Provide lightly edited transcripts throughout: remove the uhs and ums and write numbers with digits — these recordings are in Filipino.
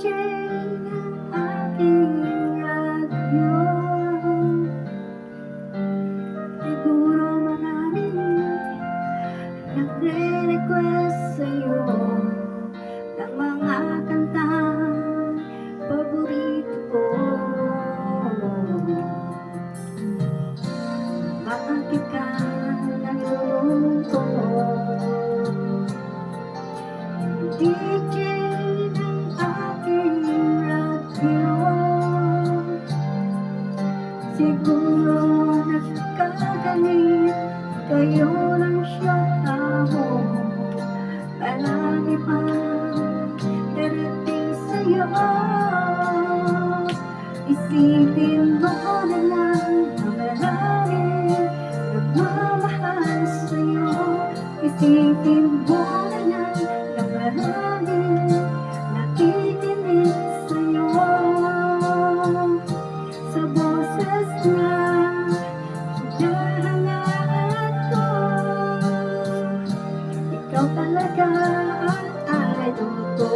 DJ ng aking radyo. Siguro maraming nagre-request sa'yo ng mga kantang paborito ko. Bakit ka nalulungkot? DJ ng aking radyo. Siguro nagkagalit kayo ng siyota mo. Marami pang darating sa'yo. Isipin mo na lang na maraming nagmamahal sa'yo. Isipin mo na lang na maraming nakikinig sa'yo. Sa boses na hinahangaan ko, ikaw talaga ang idol ko.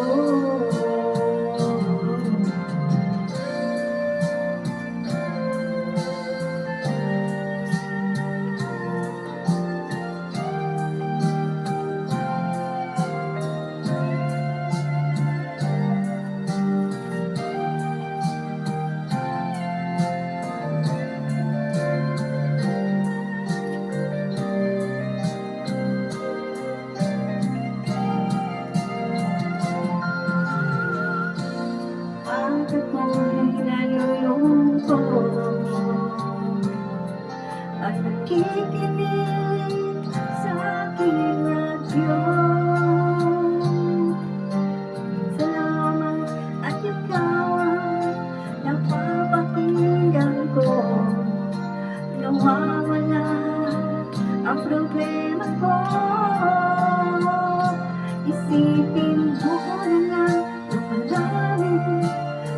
Bakit ako'y nalulungkot at nakikinig sa aking radyo? Salamat at ikaw ang napapakinggan ko. Nawawala ang problema ko. Isipin mo na lang na maraming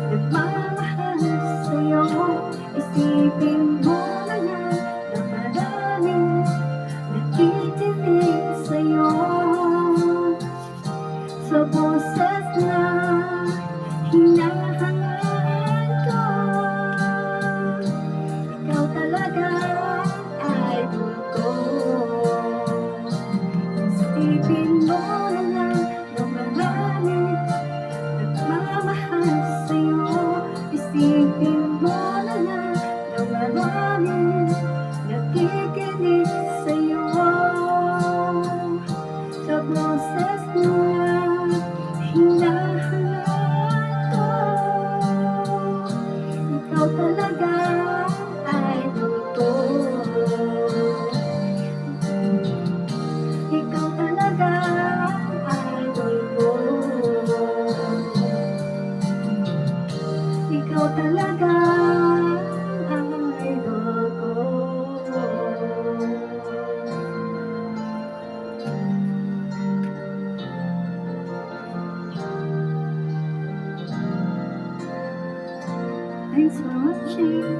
nagmamahal sa'yo. Isipin mo na lang na maraming nakikinig sa'yo. Sa boses na hinahangaan ko, ikaw talaga ang idol ko. Isipin mo na lang na maraming nagmamahal sa'yo. Isipin mo na lang na maraming nakikinig sa'yo. Sa boses na hinahangaan ko, ikaw talaga ang idol ko. Ikaw talaga ang idol ko. Ikaw talaga ang idol ko. Thanks for watching.